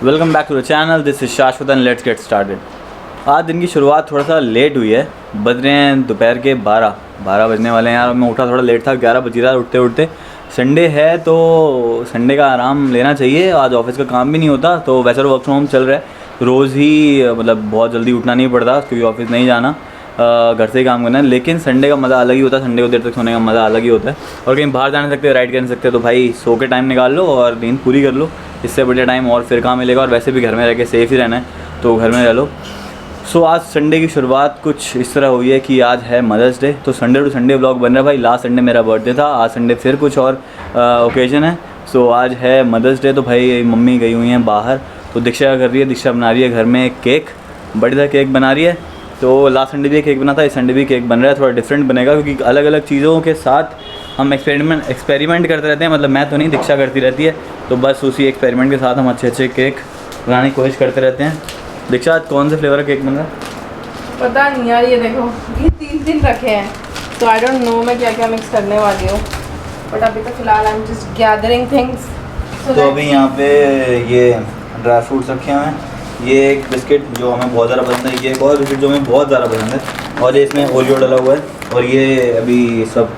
Welcome back to the channel, this is Shashwat and let's get started. आज दिन की शुरुआत थोड़ा सा लेट हुई है, बज रहे हैं दोपहर के 12 बजने वाले हैं यार। मैं उठा थोड़ा लेट था, 11 बज रहा है उठते उठते। संडे है तो संडे का आराम लेना चाहिए। आज ऑफिस का काम भी नहीं होता, तो वैसे तो वर्क फ्रॉम होम चल रहा है। रोज़ ही मतलब बहुत जल्दी उठना नहीं पड़ता क्योंकि ऑफिस नहीं जाना, घर से ही काम करना है। लेकिन संडे का मज़ा अलग ही होता है, संडे को देर तक सोने का मज़ा अलग ही होता है। और कहीं बाहर जा नहीं सकते, राइड कर नहीं सकते, तो भाई सो के टाइम निकाल लो और नींद पूरी कर लो। इससे बढ़िया टाइम और फिर कहाँ मिलेगा। और वैसे भी घर में रह के सेफ़ ही रहना है, तो घर में रह लो। सो आज संडे की शुरुआत कुछ इस तरह हुई है कि आज है मदर्स डे, तो संडे टू संडे व्लॉग बन रहा है भाई। लास्ट संडे मेरा बर्थडे था, आज संडे फिर कुछ और ओकेजन है। सो आज है मदर्स डे, तो भाई मम्मी गई हुई हैं बाहर, तो दीक्षा क्या कर रही है, दीक्षा बना रही है घर में केक, बड़ी सा केक बना रही है। तो लास्ट संडे भी केक बना था, इस संडे भी केक बन रहा है। थोड़ा डिफरेंट बनेगा क्योंकि अलग अलग चीज़ों के साथ हम एक्सपेरिमेंट करते रहते हैं। मतलब मैं तो नहीं, दीक्षा करती रहती है, तो बस उसी एक्सपेरिमेंट के साथ हम अच्छे अच्छे केक बनाने की कोशिश करते रहते हैं। दीक्षा आज कौन से फ्लेवर का केक बन रहा है? पता नहीं यार, ये देखो ये 3 दिन रखे हैं, तो आई डोंट नो मैं क्या क्या मिक्स करने वाली हूँ, बट अभी तो फिलहाल I am just gathering things. तो अभी यहाँ पे ये ड्राई फ्रूट्स रखे हुए हैं, ये एक बिस्किट जो हमें बहुत ज़्यादा पसंद है, ये एक और बिस्किट जो हमें बहुत ज़्यादा पसंद है, और ये इसमें ओरियो डाला हुआ है। और ये अभी सब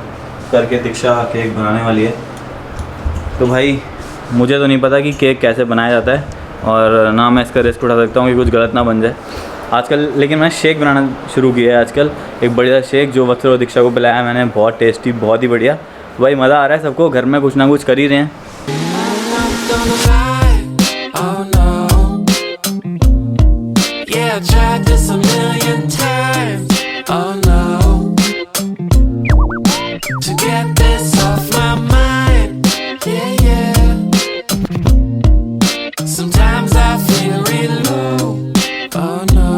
करके दीक्षा केक बनाने वाली है। तो भाई मुझे तो नहीं पता कि केक कैसे बनाया जाता है, और ना मैं इसका रिस्क उठा सकता हूँ कि कुछ गलत ना बन जाए आजकल। लेकिन मैं शेक बनाना शुरू किया है आजकल, एक बढ़िया शेक जो वक्त और दीक्षा को पिलाया मैंने, बहुत टेस्टी, बहुत ही बढ़िया। भाई मज़ा आ रहा है सबको, घर में कुछ ना कुछ कर ही रहे हैं। I tried this a million times, oh no, to get this off my mind, yeah, yeah. Sometimes I feel real low, oh no.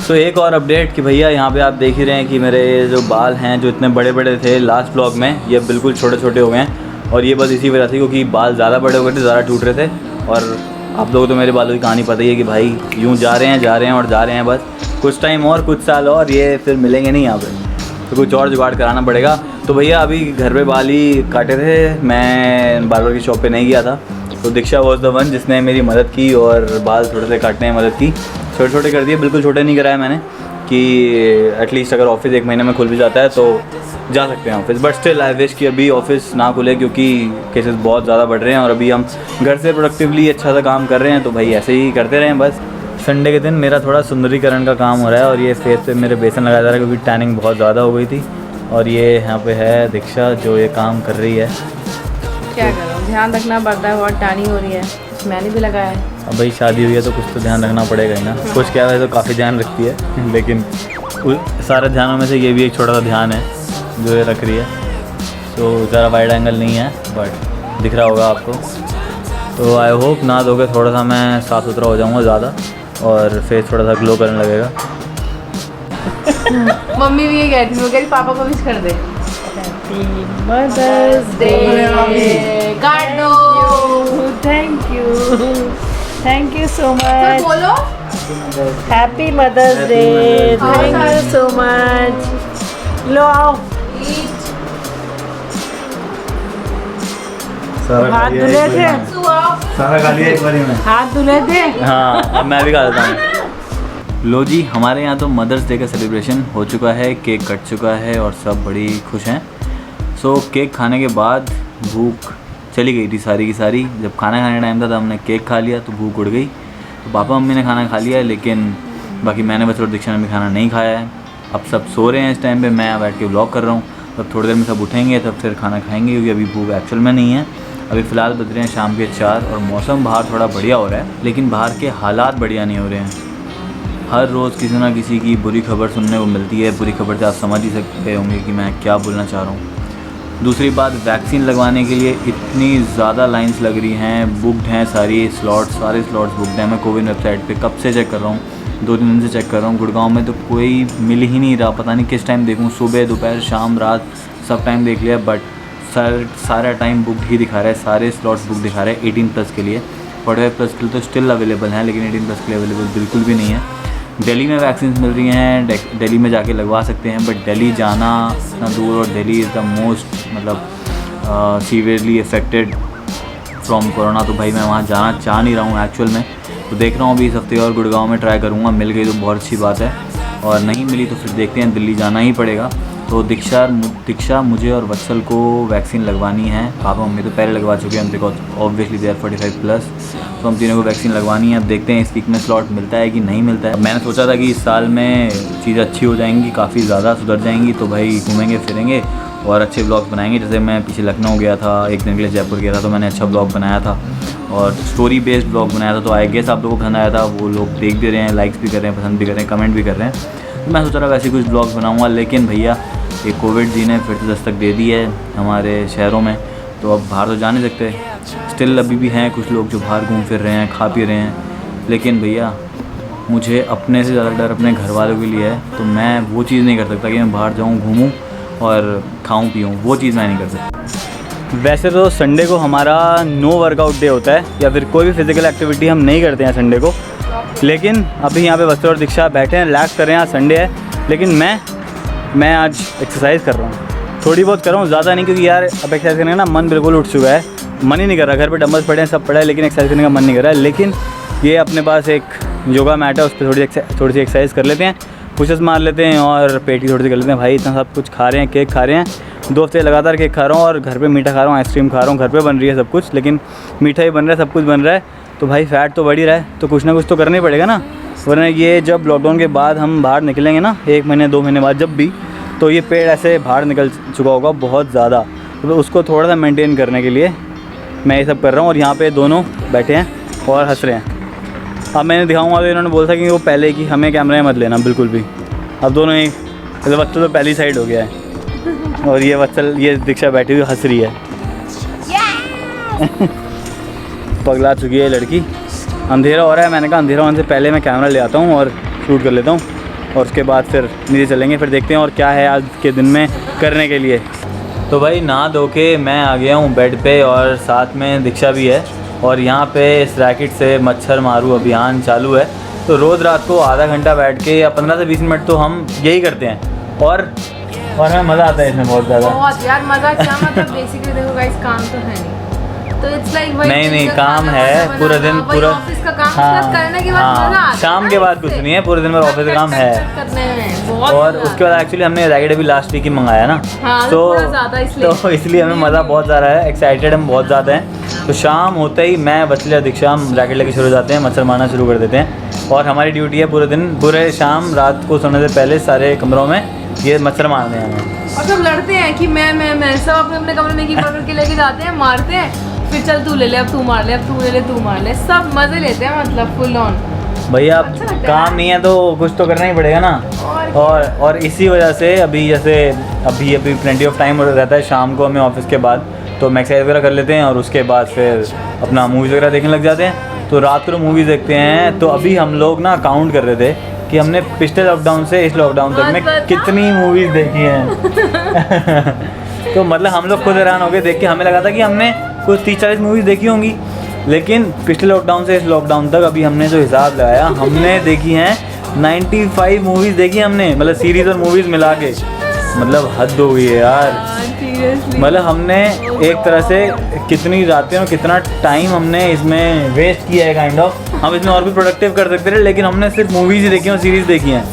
तो एक और अपडेट कि भैया यहाँ पे आप देख ही रहे हैं कि मेरे जो बाल हैं, जो इतने बड़े बड़े थे लास्ट व्लॉग में, ये बिल्कुल छोटे छोटे हो गए हैं। और ये बस इसी वजह से, क्योंकि बाल ज़्यादा बड़े हो गए थे, ज़्यादा टूट रहे थे। और आप लोगों को तो मेरे बालों की कहानी पता ही है कि भाई यूँ जा रहे हैं और जा रहे हैं, बस कुछ टाइम और, कुछ साल और, ये फिर मिलेंगे नहीं यहाँ पे, तो कुछ और जुगाड़ कराना पड़ेगा। तो भैया अभी घर पे बाल ही काटे थे, मैं बार्बर की शॉप पे नहीं गया था, तो दीक्षा वॉज द वन जिसने मेरी मदद की और बाल थोड़े से काटने में मदद की। छोटे छोटे कर दिए, बिल्कुल छोटे नहीं कराया मैंने, कि एटलीस्ट अगर ऑफिस 1 महीने में खुल भी जाता है तो जा सकते हैं office. But still I wish कि अभी ऑफिस ना खुले, क्योंकि केसेस बहुत ज़्यादा बढ़ रहे हैं और अभी हम घर से प्रोडक्टिवली अच्छा सा काम कर रहे हैं। तो भाई ऐसे ही करते रहें बस। संडे के दिन मेरा थोड़ा सुंदरीकरण का काम हो रहा है, और ये फेस पे मेरे बेसन लगाया जा रहा है क्योंकि टैनिंग बहुत ज़्यादा हो गई थी। और ये यहाँ पे है दीक्षा जो ये काम कर रही है। क्या करूँ, ध्यान रखना पड़ता है, बहुत टानी हो रही है, मैंने भी लगाया है। अब भाई शादी हुई है तो कुछ तो ध्यान रखना पड़ेगा ही ना। कुछ क्या है तो काफ़ी ध्यान रखती है लेकिन सारे ध्यानों में से ये भी एक छोटा सा ध्यान है जो ये रख रही है। तो ज़रा वाइड एंगल नहीं है बट दिख रहा होगा आपको। तो आई होप ना धो के थोड़ा सा मैं साफ़ सुथरा हो जाऊँगा ज़्यादा, और फेस थोड़ा सा ग्लो करने लगेगा। मम्मी भी ये कहती थी, वो कह रही पापा को विश कर दे, हैप्पी मदर्स डे, काट दो, थैंक यू सो मच, बोलो happy Mother's Day, thank you so much. लो आओ, हाथ धुले थे, सारा खा लिया एक बारी में, हाथ धुले थे। हाँ अब मैं भी खा लेता हूँ। लो जी, हमारे यहाँ तो मदर्स डे का सेलिब्रेशन हो चुका है, केक कट चुका है और सब बड़ी खुश हैं। सो केक खाने के बाद भूख चली गई थी सारी की सारी। जब खाना खाने टाइम था तब हमने केक खा लिया तो भूख उड़ गई। तो पापा मम्मी ने खाना खा लिया है, लेकिन बाकी मैंने बस और दीक्षा ने भी खाना नहीं खाया है। अब सब सो रहे हैं इस टाइम पे, मैं बैठ के व्लॉग कर रहा हूँ। तब थोड़ी देर में सब उठेंगे तब फिर खाना खाएंगे, क्योंकि अभी भूख एक्चुअल में नहीं है। अभी फ़िलहाल बज रहे हैं शाम के 4 और मौसम बाहर थोड़ा बढ़िया हो रहा है, लेकिन बाहर के हालात बढ़िया नहीं हो रहे हैं। हर रोज़ किसी ना किसी की बुरी खबर सुनने को मिलती है। बुरी खबर से आप समझ ही सकते होंगे कि मैं क्या बोलना चाह रहा हूँ। दूसरी बात, वैक्सीन लगवाने के लिए इतनी ज़्यादा लाइंस लग रही हैं, बुकड हैं सारे स्लॉट्स बुकड हैं। मैं कोविन वेबसाइट पे कब से चेक कर रहा हूँ, 2-3 दिन से चेक कर रहा हूँ। गुड़गांव में तो कोई मिल ही नहीं रहा, पता नहीं किस टाइम देखूँ, सुबह दोपहर शाम रात सब टाइम देख लिया, बट सारा टाइम बुकड ही दिखा रहा है, सारे स्लॉट्स बुक दिखा रहे हैं 18+ के लिए। 45+ के लिए तो स्टिल अवेलेबल हैं, लेकिन 18+ के लिए अवेलेबल बिल्कुल भी नहीं है। दिल्ली में वैक्सीन मिल रही हैं, दिल्ली में जाके लगवा सकते हैं, बट दिल्ली जाना इतना दूर, और दिल्ली इज़ द मोस्ट मतलब सीवियरली अफेक्टेड फ्रॉम कोरोना, तो भाई मैं वहाँ जाना चाह नहीं रहा हूँ एक्चुअल में। तो देख रहा हूँ अभी इस हफ्ते और गुड़गांव में ट्राई करूँगा, मिल गई तो बहुत अच्छी बात है, और नहीं मिली तो फिर देखते हैं, दिल्ली जाना ही पड़ेगा। तो दीक्षा मुझे और वत्सल को वैक्सीन लगवानी है। पापा मम्मी तो पहले लगवा चुके हैं बिकॉज ऑब्वियसली दे आर 45+, तो हम तीनों को वैक्सीन लगवानी है। अब देखते हैं इस वीक में स्लॉट मिलता है कि नहीं मिलता है। मैंने सोचा था कि इस साल में चीज़ें अच्छी हो जाएंगी, काफ़ी ज़्यादा सुधर जाएंगी, तो भाई घूमेंगे फिरेंगे और अच्छे ब्लॉग्स बनाएंगे। जैसे मैं पीछे लखनऊ गया था, एक दिन के लिए जयपुर गया था, तो मैंने अच्छा ब्लॉग बनाया था और स्टोरी बेस्ड ब्लॉग बनाया था, तो आई गेस आप लोगों को पसंद आया था। वो लोग देख भी रहे हैं, लाइक्स भी कर रहे हैं, पसंद भी कर रहे हैं, कमेंट भी कर रहे हैं। तो मैं सोच रहा वैसे कुछ ब्लॉग बनाऊँगा, लेकिन भैया ये कोविड जी ने फिर से दस्तक दे दी है हमारे शहरों में, तो अब बाहर तो जा नहीं सकते। स्टिल अभी भी हैं कुछ लोग जो बाहर घूम फिर रहे हैं, खा पी रहे हैं, लेकिन भैया मुझे अपने से ज़्यादा डर अपने घर वालों के लिए है। तो मैं वो चीज़ नहीं कर सकता कि मैं बाहर जाऊँ, घूमूँ और खाऊं पीऊँ, वो चीज़ मैं नहीं कर सकता। वैसे तो संडे को हमारा नो वर्कआउट डे होता है, या फिर कोई भी फिज़िकल एक्टिविटी हम नहीं करते हैं संडे को, लेकिन अभी यहाँ पे वत्सल और दीक्षा बैठे हैं, रिलैक्स कर रहे हैं। आज संडे है, लेकिन मैं आज एक्सरसाइज कर रहा हूँ, थोड़ी बहुत कर रहा हूँ, ज़्यादा नहीं, क्योंकि यार अब एक्सरसाइज करने का ना मन बिल्कुल उठ चुका है, मन ही नहीं कर रहा। घर पे डंबल्स पड़े हैं, सब पड़ा है, लेकिन एक्सरसाइज करने का मन नहीं कर रहा है। लेकिन ये अपने पास एक योगा मैट है, उस पर थोड़ी सी एक्सरसाइज कर लेते हैं, पुशअप्स मार लेते हैं और पेट की थोड़ी सी कर लेते हैं। भाई इतना सब कुछ खा रहे हैं, केक खा रहे हैं, 2 हफ्ते लगातार केक खा रहा हूँ और घर पे मीठा खा रहा हूँ, आइसक्रीम खा रहा हूँ। घर पे बन रही है सब कुछ, लेकिन मीठा ही बन रहा है, सब कुछ बन रहा है, तो भाई फैट तो बढ़ ही रहा है, तो कुछ ना कुछ तो करना ही पड़ेगा ना। वरना ये जब लॉकडाउन के बाद हम बाहर निकलेंगे ना, 1 महीने 2 महीने बाद जब भी, तो ये पेट ऐसे बाहर निकल चुका होगा बहुत ज़्यादा। तो उसको थोड़ा सा मेंटेन करने के लिए मैं ये सब कर रहा हूँ। और यहाँ पे दोनों बैठे हैं और हंस रहे हैं। अब मैंने दिखाऊंगा तो इन्होंने बोला था कि वो पहले कि हमें कैमरे में मत लेना बिल्कुल भी। अब दोनों ही वत्सल तो पहली साइड हो गया है और ये दीक्षा बैठी हुई हंस रही है। पगला चुकी है लड़की। अंधेरा हो रहा है, मैंने कहा अंधेरा होने से पहले मैं कैमरा ले आता हूँ और शूट कर लेता हूँ, और उसके बाद फिर नीचे चलेंगे, फिर देखते हैं और क्या है आज के दिन में करने के लिए। तो भाई नहा धो के मैं आ गया हूँ बेड पे, और साथ में दीक्षा भी है, और यहाँ पे इस रैकेट से मच्छर मारू अभियान चालू है। तो रोज़ रात को आधा घंटा बैठ के या 15 से 20 मिनट तो हम यही करते हैं, और हमें मज़ा आता है इसमें बहुत ज़्यादा। बहुत यार मज़ा, क्या मतलब बेसिकली देखो गाइस, काम तो है नहीं, तो इट्स लाइक नहीं काम है, पूरा दिन पूरा ऑफिस का काम करने के बाद हाँ, मजा आता है। शाम के बाद कुछ नहीं है, पूरे दिन भर ऑफिस का काम है करने में बहुत और मजा उसके बाद एक्चुअली हमने रैकेट अभी लास्ट वीक ही मंगाया ना, हाँ, तो थोड़ा ज़्यादा इसलिए हमें मज़ा बहुत ज़्यादा है, एक्साइटेड हम बहुत ज़्यादा हैं। तो शाम होते ही मैं वत्सल या दीक्षा हम रैकेट लेके शुरू हो जाते हैं, मच्छर मारना शुरू कर देते हैं, और हमारी ड्यूटी है पूरे दिन, पूरे शाम रात को सोने से पहले सारे कमरों में ये मच्छर मारने हैं हमें। और सब लड़ते हैं कि मैं सब अपने अपने कमरे में एक पकड़ के लेके जाते हैं, मारते हैं, फिर चल तू ले ले, अब तू मार ले, अब तू ले ले, तू मार ले, सब मजे लेते हैं, मतलब फुल ऑन। भैया अब काम नहीं है तो कुछ तो करना ही पड़ेगा ना, और इसी वजह से अभी जैसे अभी प्लेंटी ऑफ टाइम रहता है शाम को हमें ऑफिस के बाद, तो हम एक्सरसाइज वगैरह कर लेते हैं और उसके बाद फिर अपना मूवीज़ वगैरह देखने लग जाते हैं। तो रात को मूवीज़ देखते हैं। तो अभी हम लोग ना काउंट कर रहे थे कि हमने पिछले लॉकडाउन से इस लॉकडाउन तक में कितनी मूवीज़ देखी हैं। तो मतलब हम लोग खुद हैरान हो गए देख के, हमें लगा था कि हमने कुछ 30-40 मूवीज़ देखी होंगी, लेकिन पिछले लॉकडाउन से इस लॉकडाउन तक अभी हमने जो हिसाब लगाया, हमने देखी हैं 95 मूवीज़ देखी हमने, मतलब सीरीज़ और मूवीज़ मिला के, मतलब हद हो गई है यार। मतलब हमने एक तरह से कितनी रातें और कितना टाइम हमने इसमें वेस्ट किया है काइंड ऑफ। हम इसमें और भी प्रोडक्टिव कर सकते थे, लेकिन हमने सिर्फ मूवीज़ ही देखी और सीरीज़ देखी हैं।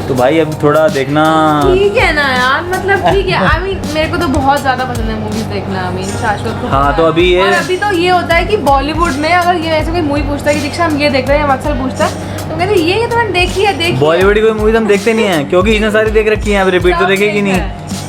तो भाई अब थोड़ा देखना ठीक है ना यार, मतलब ठीक है। आई मीन मेरे को तो बहुत ज़्यादा पसंद है मूवीज़ देखना। आई मीन शाश्वत को हाँ, तो अभी ये और अभी तो ये होता है कि बॉलीवुड में अगर ये ऐसे कोई मूवी पूछता है कि दीक्षा हम ये देख रहे हैं, या वत्सल पूछता है तो कहते हैं ये तो मैंने देखी है। बॉलीवुड की कोई मूवीज़ हम देखते नहीं हैं, क्योंकि इतनी सारी देख रखी हैं, अब रिपीट तो देखेगी नहीं।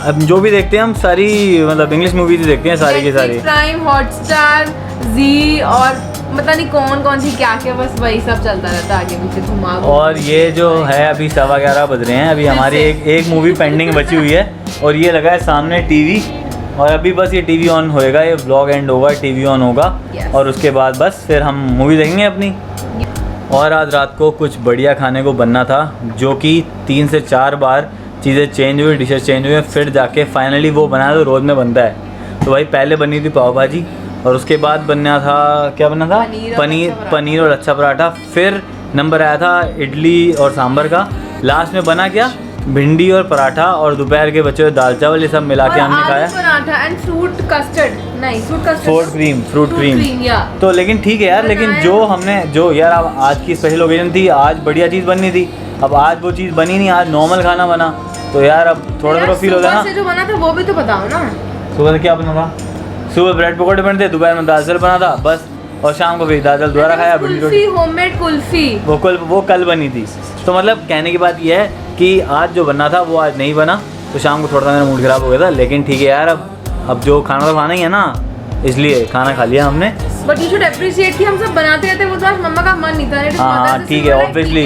अब जो भी देखते हैं हम सारी मतलब इंग्लिश मूवीज ही देखते हैं सारी की सारी, प्राइम, हॉटस्टार, जी और पता नहीं कौन सी क्या, बस वही सब चलता रहता है आगे पीछे घुमा। और ये जो है अभी 11:15 बज रहे हैं, अभी हमारी एक मूवी पेंडिंग बची हुई है, और ये लगा है सामने टीवी, और अभी बस ये टीवी ऑन होएगा, ये व्लॉग एंड होगा, टीवी ऑन होगा, और उसके बाद बस फिर हम मूवी देखेंगे अपनी। और आज रात को कुछ बढ़िया खाने को बनना था, जो कि 3 से 4 बार चीज़ें चेंज हुई, डिशेस चेंज हुई, फिर जाके फाइनली वो बनाया तो रोज़ में बनता है। तो भाई पहले बनी थी पाव भाजी, और उसके बाद बनना था, क्या बनना था, पनीर और लच्छा पराठा, फिर नंबर आया था इडली और सांभर का, लास्ट में बना क्या, भिंडी और पराठा और दोपहर के बचे हुए दाल चावल ये सब मिला के हमने खाया। पराठा एंड फ्रूट कस्टर्ड, नहीं फ्रूट कस्टर्ड, फ्रूट क्रीम या तो लेकिन ठीक है यार, लेकिन जो यार अब आज की स्पेशल ओकेजन थी, आज बढ़िया चीज़ बननी थी, अब आज वो चीज़ बनी नहीं, आज नॉर्मल खाना बना, तो यार अब थोड़ा फील होता है ना। सुबह से जो बना था वो भी तो बताओ ना। सुबह से क्या बना था? सुबह ब्रेड पकौड़े बने थे, दोपहर में दाल चावल बना था बस, और शाम को फिर दाल चावल दोबारा खाया। कुल्फी, होममेड कुल्फी वो कल बनी थी। तो मतलब कहने की बात यह है कि आज जो बनना था वो आज नहीं बना, तो शाम को थोड़ा सा मेरा मूड ख़राब हो गया था, लेकिन ठीक है यार, अब जो खाना तो खाना ही है ना, इसलिए खाना खा लिया हमने। बट यू शुड अप्रिशिएट कि हम सब बनाते रहते, वो तो आज मम्मा का मन नहीं था। हाँ ठीक है, ऑब्वियसली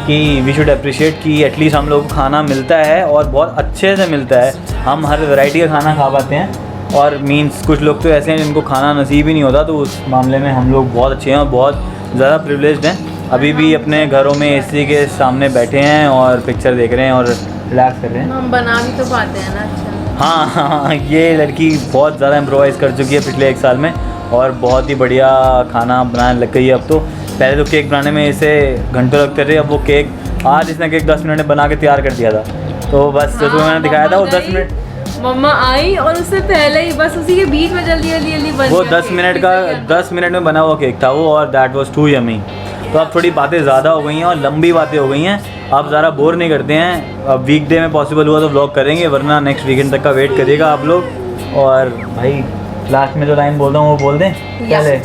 कि वी शुड अप्रिशिएट कि एटलीस्ट हम लोग को खाना मिलता है और बहुत अच्छे से मिलता है। हम हर वैरायटी का खाना खा पाते हैं, और मीन्स कुछ लोग तो ऐसे हैं जिनको खाना नसीब ही नहीं होता, तो उस मामले में हम लोग बहुत अच्छे हैं और बहुत ज़्यादा प्रिविलेज्ड हैं। अभी भी अपने घरों में एसी के सामने बैठे हैं और पिक्चर देख रहे हैं और रिलैक्स कर रहे हैं। हम बना भी तो पाते हैं ना। अच्छा हाँ, ये लड़की बहुत ज़्यादा इम्प्रोवाइज़ कर चुकी है पिछले 1 साल में, और बहुत ही बढ़िया खाना बनाने लग गई है अब तो। पहले तो केक बनाने में इसे घंटों लगते थे, अब वो केक आज इसने केक 10 मिनट में बना के तैयार कर दिया था। तो बस जो मैंने दिखाया था वो 10 मिनट, मम्मा आई और उससे पहले ही बस उसी के बीच में जल्दी बन वो 10 मिनट में बना हुआ केक था वो, और दैट वाज टू यमी। तो अब थोड़ी बातें ज़्यादा हो गई हैं और लंबी बातें हो गई हैं, अब ज़्यादा बोर नहीं करते हैं। अब वीकडे में पॉसिबल हुआ तो व्लॉग करेंगे, वरना नेक्स्ट वीकेंड तक का वेट करिएगा आप लोग। और भाई लास्ट में जो लाइन बोल रहा हूँ वो बोल दें पहले।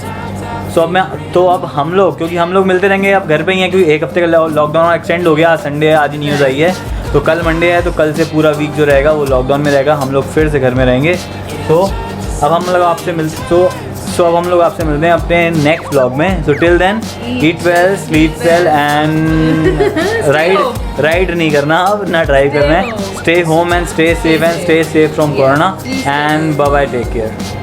तो अब हम लोग, क्योंकि हम लोग मिलते रहेंगे, अब घर पे ही हैं, क्योंकि 1 हफ्ते का लॉकडाउन एक्सटेंड हो गया। संडे है, आज ही न्यूज़ आई है, तो कल मंडे है, तो कल से पूरा वीक जो रहेगा वो लॉकडाउन में रहेगा, हम लोग फिर से घर में रहेंगे। तो अब हम लोग आपसे मिलते हैं अपने नेक्स्ट व्लॉग में। So till then, eat well, sleep well and ride नहीं करना, अब ना ड्राइव करना है। Stay home and stay safe from corona, and bye bye, take care.